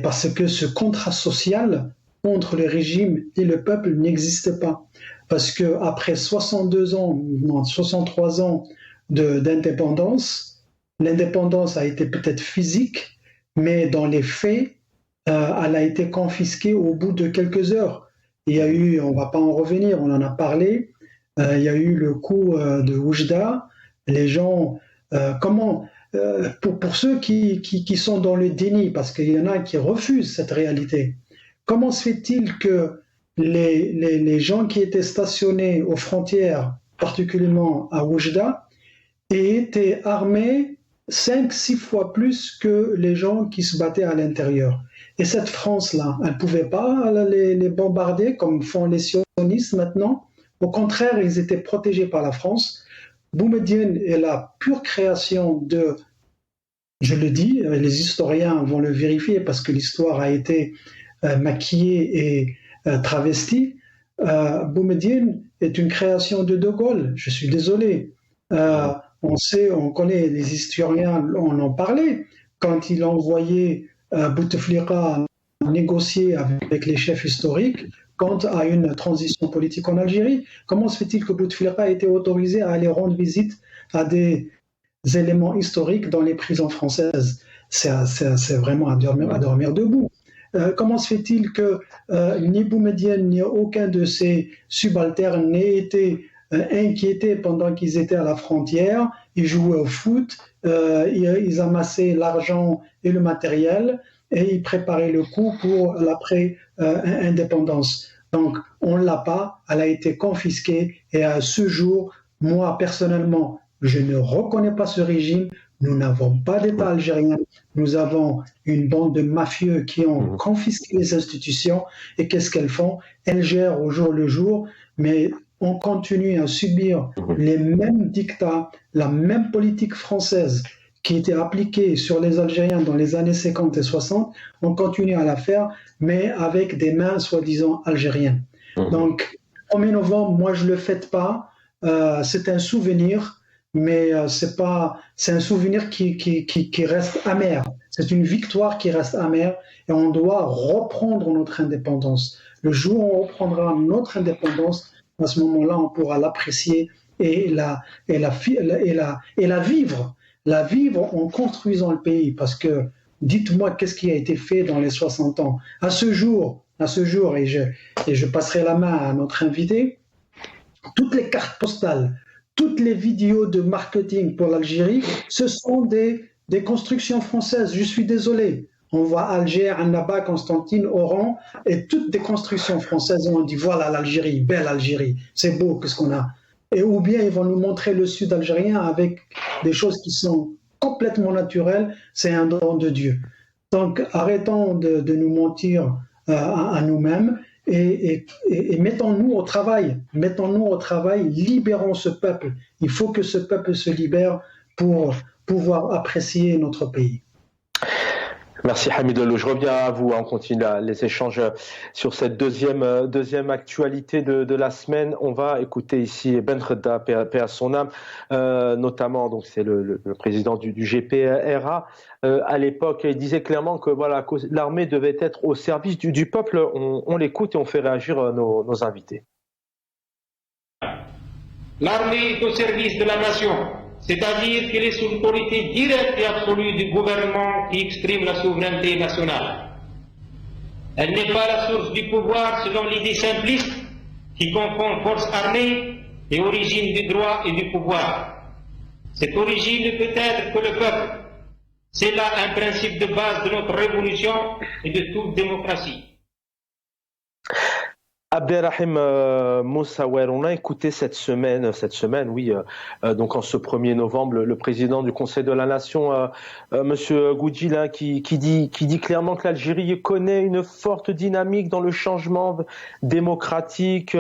parce que ce contrat social entre le régime et le peuple n'existe pas. Parce qu'après 62 ans, non, 63 ans d'indépendance, l'indépendance a été peut-être physique, mais dans les faits, elle a été confisquée au bout de quelques heures. Il y a eu, on ne va pas en revenir, on en a parlé, il y a eu le coup de Oujda. Les gens, pour ceux qui sont dans le déni, parce qu'il y en a qui refusent cette réalité, comment se fait-il que les gens qui étaient stationnés aux frontières, particulièrement à Oujda, aient été armés 5-6 fois plus que les gens qui se battaient à l'intérieur. Et cette France-là, elle ne pouvait pas les bombarder comme font les sionistes maintenant. Au contraire, ils étaient protégés par la France. Boumediene est la pure création de, je le dis, les historiens vont le vérifier parce que l'histoire a été maquillée et travestie. Boumediene est une création de De Gaulle, je suis désolé. On connaît, les historiens en ont parlé, quand il a envoyé Bouteflika négocier avec les chefs historiques quant à une transition politique en Algérie. Comment se fait-il que Bouteflika a été autorisé à aller rendre visite à des éléments historiques dans les prisons françaises? C'est vraiment à dormir debout. Comment se fait-il que ni Boumediene ni aucun de ses subalternes n'ait été inquiétés pendant qu'ils étaient à la frontière, ils jouaient au foot, ils amassaient l'argent et le matériel et ils préparaient le coup pour l'après-indépendance. Donc, on ne l'a pas, elle a été confisquée et à ce jour, moi personnellement, je ne reconnais pas ce régime. Nous n'avons pas d'État algérien. Nous avons une bande de mafieux qui ont confisqué les institutions. Et qu'est-ce qu'elles font? Elles gèrent au jour le jour, mais on continue à subir les mêmes dictats, la même politique française qui était appliquée sur les Algériens dans les années 50 et 60. On continue à la faire, mais avec des mains soi-disant algériennes. Donc, 1er novembre, moi je ne le fête pas. C'est un souvenir. Mais c'est un souvenir qui reste amer. C'est une victoire qui reste amère et on doit reprendre notre indépendance. Le jour où on reprendra notre indépendance, à ce moment-là, on pourra l'apprécier et la vivre. La vivre en construisant le pays. Parce que, dites-moi, qu'est-ce qui a été fait dans les 60 ans? À ce jour, et je passerai la main à notre invité, toutes les cartes postales, toutes les vidéos de marketing pour l'Algérie, ce sont des constructions françaises. Je suis désolé. On voit Alger, Annaba, Constantine, Oran, et toutes des constructions françaises. On dit voilà l'Algérie, belle Algérie, c'est beau, qu'est-ce qu'on a. Et ou bien ils vont nous montrer le sud algérien avec des choses qui sont complètement naturelles. C'est un don de Dieu. Donc arrêtons de nous mentir à nous-mêmes. Et mettons-nous au travail, libérons ce peuple. Il faut que ce peuple se libère pour pouvoir apprécier notre pays. Merci Hamidolou. Je reviens à vous. On continue les échanges sur cette deuxième actualité de la semaine. On va écouter ici Ben Khedda, paix à son âme, notamment, donc c'est le président du GPRA. À l'époque, il disait clairement que voilà, l'armée devait être au service du peuple. On l'écoute et on fait réagir nos invités. L'armée est au service de la nation. C'est-à-dire qu'elle est sous l'autorité directe et absolue du gouvernement qui exprime la souveraineté nationale. Elle n'est pas la source du pouvoir selon l'idée simpliste qui confond force armée et origine du droit et du pouvoir. Cette origine ne peut être que le peuple. C'est là un principe de base de notre révolution et de toute démocratie. Abderrahim Moussaouer, on a écouté cette semaine, oui, donc en ce 1er novembre, le président du Conseil de la Nation, Monsieur Goudjil, hein, qui dit clairement que l'Algérie connaît une forte dynamique dans le changement démocratique,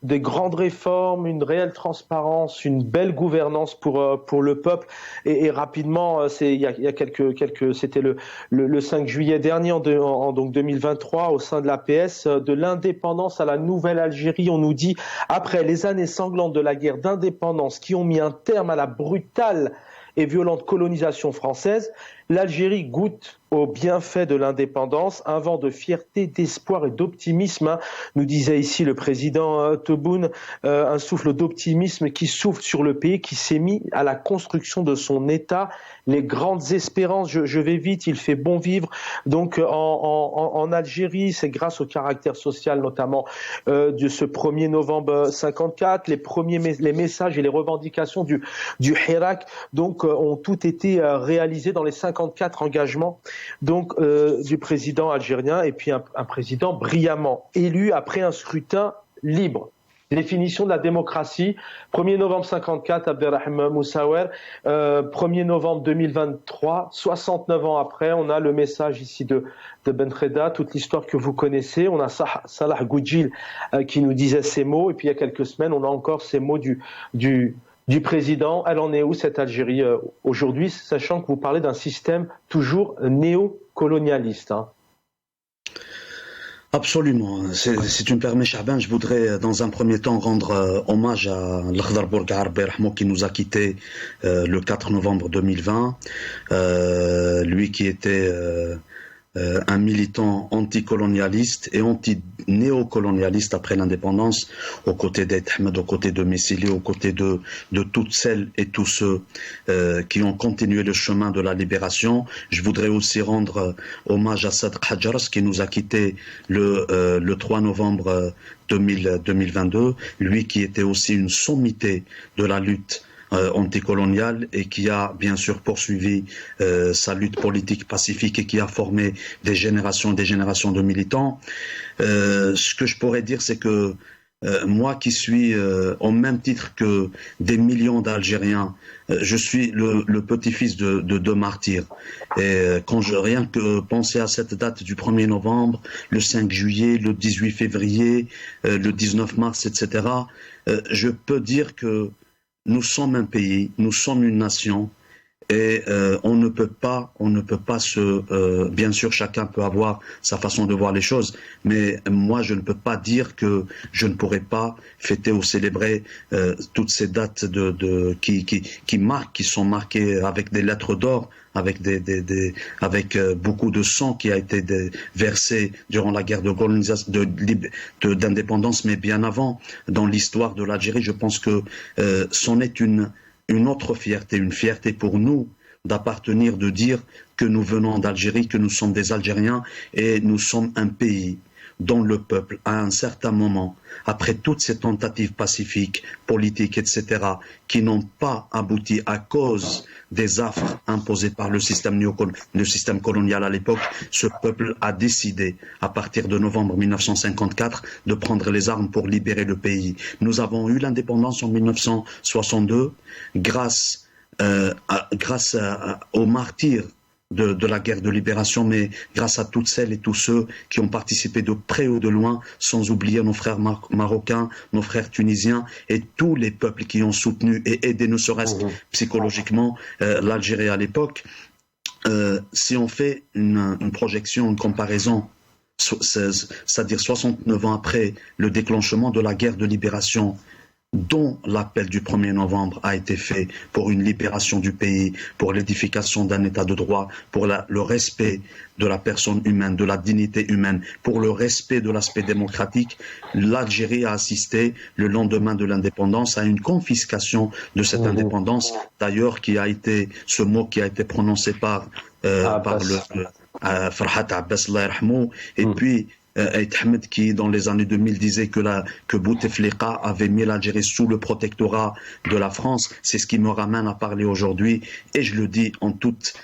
des grandes réformes, une réelle transparence, une belle gouvernance pour le peuple. Et rapidement, il y a quelques, c'était le 5 juillet dernier, donc 2023, au sein de l'APS, de l'indépendance à la nouvelle Algérie, on nous dit, après les années sanglantes de la guerre d'indépendance qui ont mis un terme à la brutale et violente colonisation française, l'Algérie goûte aux bienfaits de l'indépendance, un vent de fierté, d'espoir et d'optimisme, hein, nous disait ici le président Tebboune, un souffle d'optimisme qui souffle sur le pays, qui s'est mis à la construction de son État, les grandes espérances, je vais vite, il fait bon vivre, donc en Algérie, c'est grâce au caractère social notamment de ce 1er novembre 54, les messages et les revendications du Hirak, donc ont tout été réalisés dans les 54 engagements donc du président algérien, et puis un président brillamment élu après un scrutin libre. Définition de la démocratie, 1er novembre 54, Abderrahim Moussaouer, 1er novembre 2023, 69 ans après, on a le message ici de Ben Khedda, toute l'histoire que vous connaissez, on a Salah Goudjil qui nous disait ces mots, et puis il y a quelques semaines, on a encore ces mots du président. Elle en est où cette Algérie aujourd'hui, sachant que vous parlez d'un système toujours néocolonialiste, hein? Absolument. Si tu me permets, Chahban, je voudrais dans un premier temps rendre hommage à l'Akhdar Bourgar Berhmo qui nous a quittés le 4 novembre 2020. Lui qui était un militant anticolonialiste et anti-néocolonialiste après l'indépendance, aux côtés d'Aït Ahmed, aux côtés de Messili, aux côtés de toutes celles et tous ceux qui ont continué le chemin de la libération. Je voudrais aussi rendre hommage à Sadr Hajras qui nous a quittés le 3 novembre 2022, lui qui était aussi une sommité de la lutte anticoloniale et qui a bien sûr poursuivi sa lutte politique pacifique et qui a formé des générations et des générations de militants. Ce que je pourrais dire, c'est que moi qui suis au même titre que des millions d'Algériens, je suis le petit-fils de deux martyrs. Et quand je rien que penser à cette date du 1er novembre, le 5 juillet, le 18 février, le 19 mars, etc., je peux dire que nous sommes un pays, nous sommes une nation et on ne peut pas bien sûr chacun peut avoir sa façon de voir les choses, mais moi je ne peux pas dire que je ne pourrais pas fêter ou célébrer toutes ces dates qui sont marquées avec des lettres d'or, avec avec beaucoup de sang qui a été versé durant la guerre d'indépendance, mais bien avant, dans l'histoire de l'Algérie. Je pense que c'en est une autre fierté, une fierté pour nous d'appartenir, de dire que nous venons d'Algérie, que nous sommes des Algériens et nous sommes un pays dont le peuple, à un certain moment, après toutes ces tentatives pacifiques, politiques, etc., qui n'ont pas abouti à cause des affres imposés par le système colonial à l'époque, ce peuple a décidé, à partir de novembre 1954, de prendre les armes pour libérer le pays. Nous avons eu l'indépendance en 1962 grâce aux martyrs de la guerre de libération, mais grâce à toutes celles et tous ceux qui ont participé de près ou de loin, sans oublier nos frères marocains, nos frères tunisiens et tous les peuples qui ont soutenu et aidé, ne serait-ce psychologiquement, l'Algérie à l'époque. Si on fait une projection, une comparaison, c'est-à-dire 69 ans après le déclenchement de la guerre de libération, dont l'appel du 1er novembre a été fait pour une libération du pays, pour l'édification d'un état de droit, pour le respect de la personne humaine, de la dignité humaine, pour le respect de l'aspect démocratique, l'Algérie a assisté le lendemain de l'indépendance à une confiscation de cette indépendance, d'ailleurs ce mot qui a été prononcé par Farhat Abbas, et puis Aït Ahmed qui dans les années 2000 disait que Bouteflika avait mis l'Algérie sous le protectorat de la France. C'est ce qui me ramène à parler aujourd'hui, et je le dis en toute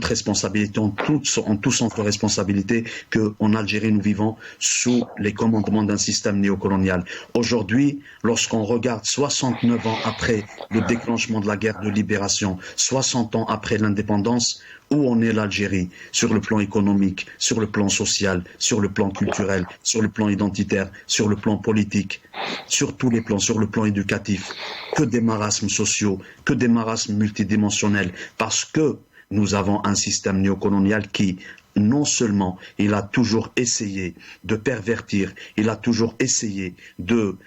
responsabilité, en tout sens de responsabilité, qu'en Algérie nous vivons sous les commandements d'un système néocolonial. Aujourd'hui, lorsqu'on regarde 69 ans après le déclenchement de la guerre de libération, 60 ans après l'indépendance, où en est l'Algérie sur le plan économique, sur le plan social, sur le plan culturel, sur le plan identitaire, sur le plan politique, sur tous les plans, sur le plan éducatif? Que des marasmes sociaux, que des marasmes multidimensionnels, parce que nous avons un système néocolonial qui, non seulement il a toujours essayé de pervertir, il a toujours essayé de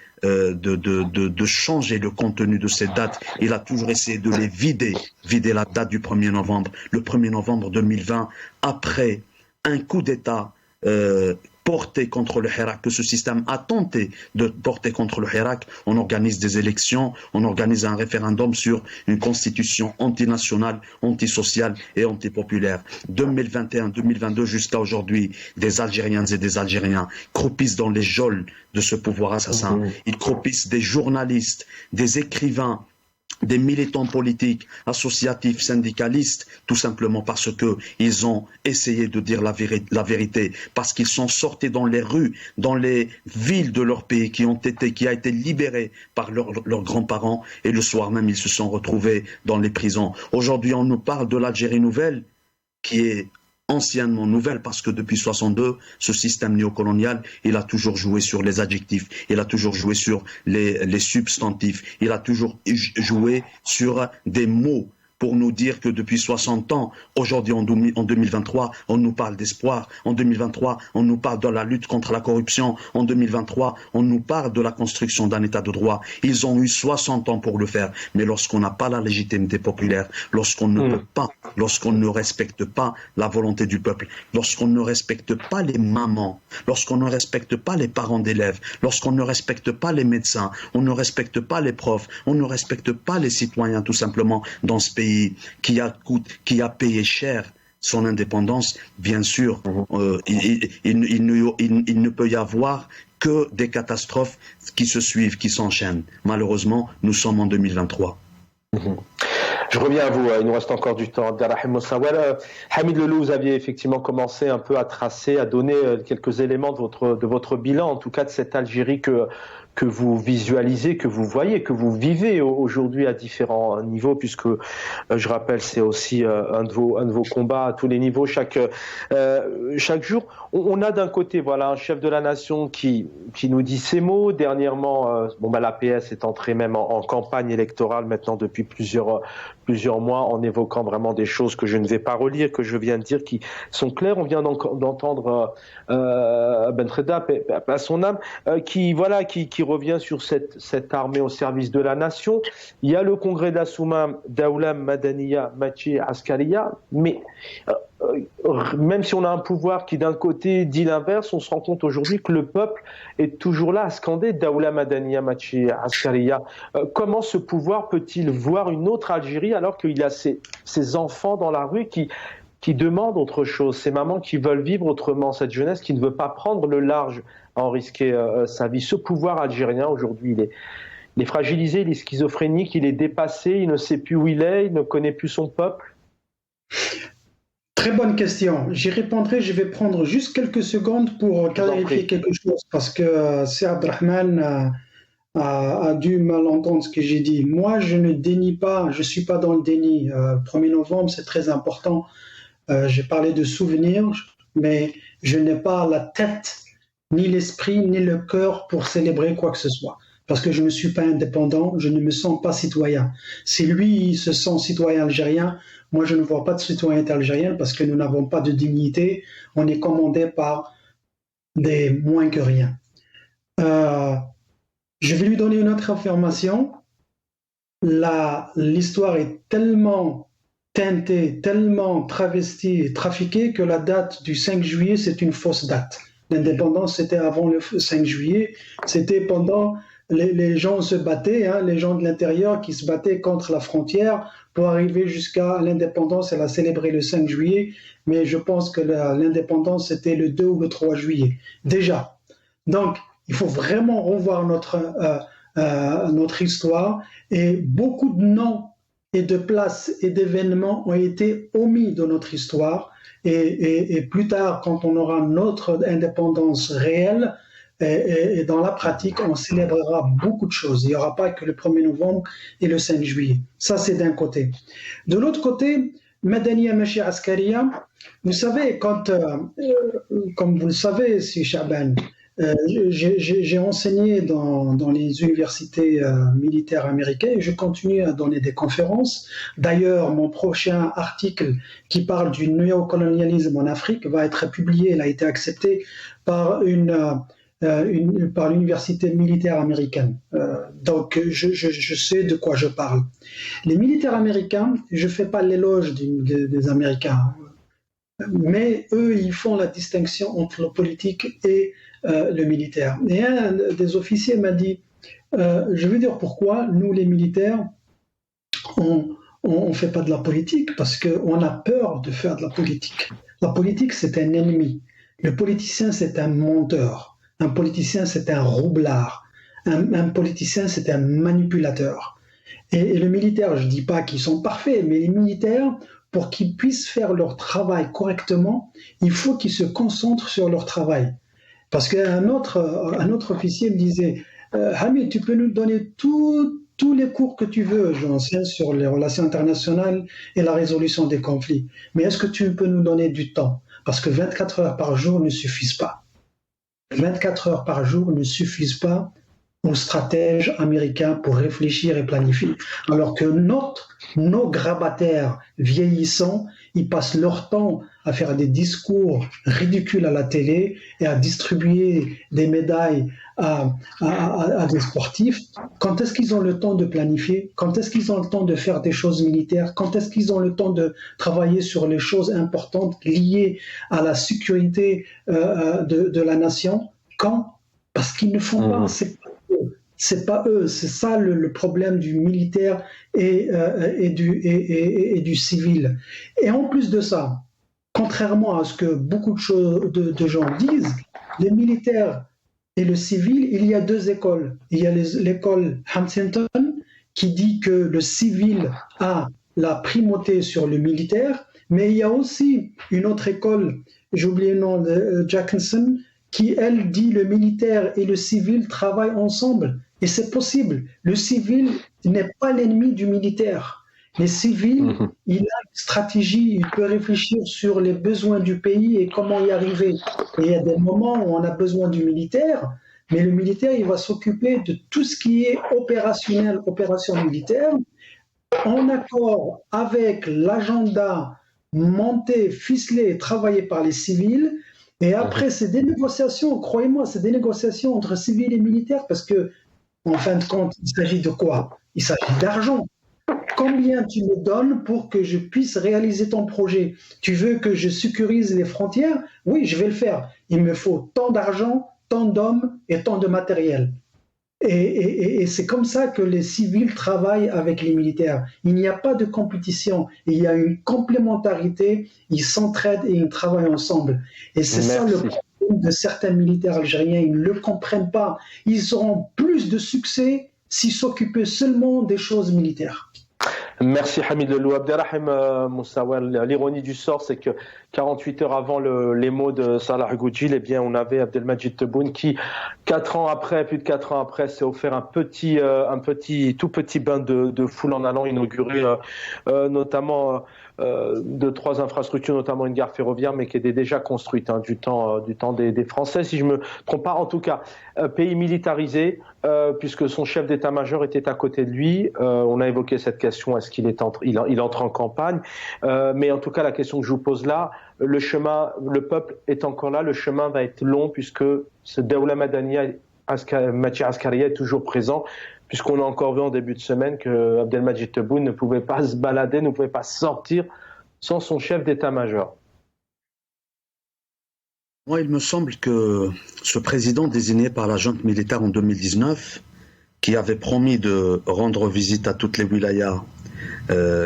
changer le contenu de ces dates, il a toujours essayé de les vider la date du 1er novembre, le 1er novembre 2020, après un coup d'État porté contre le Hirak, que ce système a tenté de porter contre le Hirak. On organise des élections, on organise un référendum sur une constitution antinationale, antisociale et antipopulaire. 2021-2022 jusqu'à aujourd'hui, des Algériennes et des Algériens croupissent dans les geôles de ce pouvoir assassin. Ils croupissent des journalistes, des écrivains, des militants politiques, associatifs, syndicalistes, tout simplement parce que ils ont essayé de dire la vérité, parce qu'ils sont sortis dans les rues, dans les villes de leur pays qui a été libéré par leurs grands-parents, et le soir même ils se sont retrouvés dans les prisons. Aujourd'hui on nous parle de l'Algérie nouvelle, qui est anciennement nouvelle, parce que depuis 62, ce système néocolonial, il a toujours joué sur les adjectifs, il a toujours joué sur les substantifs, il a toujours joué sur des mots pour nous dire que depuis 60 ans, aujourd'hui en 2023, on nous parle d'espoir. En 2023, on nous parle de la lutte contre la corruption. En 2023, on nous parle de la construction d'un État de droit. Ils ont eu 60 ans pour le faire. Mais lorsqu'on n'a pas la légitimité populaire, lorsqu'on ne peut pas, lorsqu'on ne respecte pas la volonté du peuple, lorsqu'on ne respecte pas les mamans, lorsqu'on ne respecte pas les parents d'élèves, lorsqu'on ne respecte pas les médecins, on ne respecte pas les profs, on ne respecte pas les citoyens tout simplement dans ce pays qui a payé cher son indépendance, bien sûr, il ne peut y avoir que des catastrophes qui se suivent, qui s'enchaînent. Malheureusement, nous sommes en 2023. Je reviens à vous, il nous reste encore du temps. Hamid Lelou, vous aviez effectivement commencé un peu à tracer, à donner quelques éléments de votre bilan, en tout cas de cette Algérie que vous visualisez, que vous voyez, que vous vivez aujourd'hui à différents niveaux, puisque je rappelle, c'est aussi un de vos combats à tous les niveaux, chaque jour. On a d'un côté, voilà, un chef de la nation qui nous dit ces mots. Dernièrement, l'APS est entrée même en campagne électorale maintenant depuis plusieurs mois, en évoquant vraiment des choses que je ne vais pas relire, que je viens de dire, qui sont claires. On vient d'entendre Ben Reda, à son âme, qui revient sur cette armée au service de la nation. Il y a le congrès d'Assoumam, Daoulam, Madaniya, Machi, Askaria, mais même si on a un pouvoir qui d'un côté dit l'inverse, on se rend compte aujourd'hui que le peuple est toujours là à scander Daoulam, Madaniya, Machi, Askaria. Comment ce pouvoir peut-il voir une autre Algérie alors qu'il a ces enfants dans la rue qui demandent autre chose, ces mamans qui veulent vivre autrement, cette jeunesse qui ne veut pas prendre le large à en risquer sa vie. Ce pouvoir algérien, aujourd'hui, il est fragilisé, il est schizophrénique, il est dépassé, il ne sait plus où il est, il ne connaît plus son peuple. Très bonne question. J'y répondrai, je vais prendre juste quelques secondes pour clarifier quelque chose, parce que c'est Abdrahman a dû mal entendre ce que j'ai dit. Moi, je ne dénie pas, je ne suis pas dans le déni. 1er novembre, c'est très important. J'ai parlé de souvenirs, mais je n'ai pas la tête, ni l'esprit, ni le cœur pour célébrer quoi que ce soit. Parce que je ne suis pas indépendant, je ne me sens pas citoyen. Si lui, il se sent citoyen algérien, moi, je ne vois pas de citoyenneté algérienne parce que nous n'avons pas de dignité. On est commandé par des moins que rien. Je vais lui donner une autre information. L'histoire est tellement teintée, tellement travestie et trafiquée que la date du 5 juillet, c'est une fausse date. L'indépendance, c'était avant le 5 juillet. C'était pendant... Les gens se battaient, les gens de l'intérieur qui se battaient contre la frontière pour arriver jusqu'à l'indépendance et la célébrer le 5 juillet. Mais je pense que l'indépendance, c'était le 2 ou le 3 juillet. Déjà. Donc, il faut vraiment revoir notre histoire. Et beaucoup de noms et de places et d'événements ont été omis de notre histoire. Et plus tard, quand on aura notre indépendance réelle, et dans la pratique, on célébrera beaucoup de choses. Il n'y aura pas que le 1er novembre et le 5 juillet. Ça, c'est d'un côté. De l'autre côté, Madaniya Machi Askaria, vous savez, comme vous le savez, si Chaban, j'ai enseigné dans les universités militaires américaines et je continue à donner des conférences. D'ailleurs, mon prochain article qui parle du néocolonialisme en Afrique va être publié, il a été accepté par par l'université militaire américaine. Donc, je sais de quoi je parle. Les militaires américains, je ne fais pas l'éloge des Américains, mais eux, ils font la distinction entre le politique et le militaire. Et un des officiers m'a dit, je veux dire pourquoi nous, les militaires, on ne fait pas de la politique, parce qu'on a peur de faire de la politique. La politique, c'est un ennemi. Le politicien, c'est un menteur. Un politicien, c'est un roublard. Un politicien, c'est un manipulateur. Et le militaire, je ne dis pas qu'ils sont parfaits, mais les militaires, pour qu'ils puissent faire leur travail correctement, il faut qu'ils se concentrent sur leur travail. Parce qu'un autre officier me disait « Hamid, tu peux nous donner tous les cours que tu veux, j'enseigne sur les relations internationales et la résolution des conflits. Mais est-ce que tu peux nous donner du temps? Parce que 24 heures par jour ne suffisent pas. 24 heures par jour ne suffisent pas aux stratèges américains pour réfléchir et planifier. Alors que nos grabataires vieillissants, ils passent leur temps à faire des discours ridicules à la télé et à distribuer des médailles à des sportifs. Quand est-ce qu'ils ont le temps de planifier? Quand est-ce qu'ils ont le temps de faire des choses militaires? Quand est-ce qu'ils ont le temps de travailler sur les choses importantes liées à la sécurité de la nation? Quand? Parce qu'ils ne font pas. C'est pas eux. C'est ça le problème du militaire et du civil. Et en plus de ça, contrairement à ce que beaucoup de gens disent, les militaires et le civil, il y a deux écoles. Il y a l'école Huntington qui dit que le civil a la primauté sur le militaire, mais il y a aussi une autre école, j'ai oublié le nom de Jackinson, qui elle dit le militaire et le civil travaillent ensemble. Et c'est possible. Le civil n'est pas l'ennemi du militaire. Les civils, il a une stratégie, il peut réfléchir sur les besoins du pays et comment y arriver. Et il y a des moments où on a besoin du militaire, mais le militaire, il va s'occuper de tout ce qui est opérationnel, opération militaire, en accord avec l'agenda monté, ficelé, travaillé par les civils. Et après, c'est des négociations, croyez-moi, c'est des négociations entre civils et militaires, parce que, en fin de compte, il s'agit de quoi? Il s'agit d'argent. Combien tu me donnes pour que je puisse réaliser ton projet? Tu veux que je sécurise les frontières? Oui, je vais le faire. Il me faut tant d'argent, tant d'hommes et tant de matériel. Et c'est comme ça que les civils travaillent avec les militaires. Il n'y a pas de compétition, il y a une complémentarité, ils s'entraident et ils travaillent ensemble. Et c'est ça le problème de certains militaires algériens, ils ne le comprennent pas. Ils auront plus de succès s'ils s'occupaient seulement des choses militaires. Merci Hamid Lelou. Abderrahim Moussaouel, l'ironie du sort, c'est que 48 heures avant les mots de Salah Goudjil, eh bien, on avait Abdelmajid Tebboune qui, plus de 4 ans après, s'est offert un tout petit bain de foule en allant inaugurer notamment 2-3 infrastructures, notamment une gare ferroviaire, mais qui était déjà construite du temps des Français, si je me trompe pas. En tout cas, pays militarisé, puisque son chef d'état-major était à côté de lui. On a évoqué cette question, est-ce qu'il entre en campagne? Mais en tout cas, la question que je vous pose là, le peuple est encore là, le chemin va être long, puisque ce Daoula Madania, Machia Askaria est toujours présent, puisqu'on a encore vu en début de semaine que Abdelmajid Tebboune ne pouvait pas se balader, ne pouvait pas sortir sans son chef d'état-major. Moi, il me semble que ce président désigné par la junte militaire en 2019, qui avait promis de rendre visite à toutes les wilayas,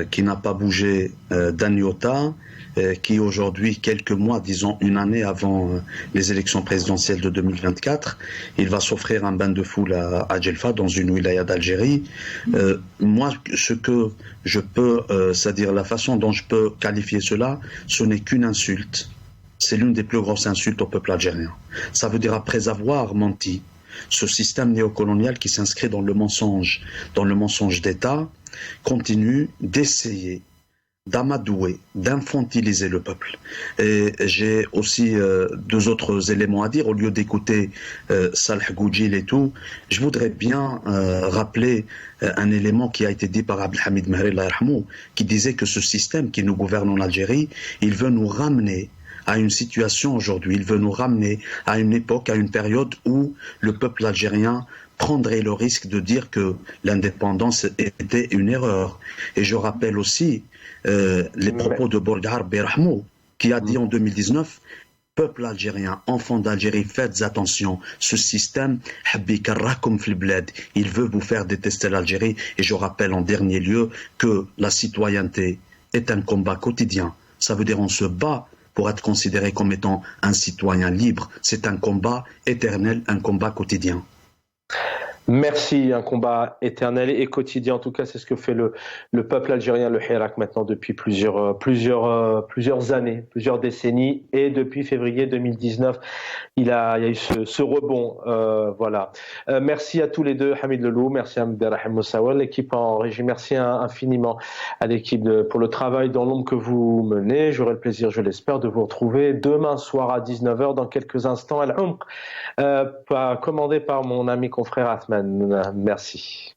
qui n'a pas bougé d'un iota, qui aujourd'hui, quelques mois, disons une année avant les élections présidentielles de 2024, il va s'offrir un bain de foule à Djelfa, dans une wilaya d'Algérie. Moi, ce que je peux, c'est-à-dire la façon dont je peux qualifier cela, ce n'est qu'une insulte. C'est l'une des plus grosses insultes au peuple algérien. Ça veut dire, après avoir menti, ce système néocolonial qui s'inscrit dans le mensonge d'État, continue d'essayer d'amadouer, d'infantiliser le peuple. Et j'ai aussi deux autres éléments à dire. Au lieu d'écouter Salah Goudjil et tout, je voudrais bien rappeler un élément qui a été dit par Abdelhamid Mehri, qui disait que ce système qui nous gouverne en Algérie, il veut nous ramener à une situation aujourd'hui, il veut nous ramener à une époque, à une période où le peuple algérien prendrait le risque de dire que l'indépendance était une erreur. Et je rappelle aussi les propos de Bourghar Berahmou, qui a dit en 2019, peuple algérien, enfants d'Algérie, faites attention, ce système, il veut vous faire détester l'Algérie. Et je rappelle en dernier lieu que la citoyenneté est un combat quotidien. Ça veut dire on se bat pour être considéré comme étant un citoyen libre. C'est un combat éternel, un combat quotidien. Merci, un combat éternel et quotidien. En tout cas, c'est ce que fait le peuple algérien, le Hirak, maintenant depuis plusieurs années, plusieurs décennies. Et depuis février 2019, il y a eu ce rebond. Voilà. Merci à tous les deux, Hamid Lelou, merci à Abderrahim Moussaouel, l'équipe en régie. Merci infiniment à l'équipe pour le travail dans l'ombre que vous menez. J'aurai le plaisir, je l'espère, de vous retrouver demain soir à 19h, dans quelques instants, Al-Umq, commandé par mon ami confrère Ahmed Amen. Merci.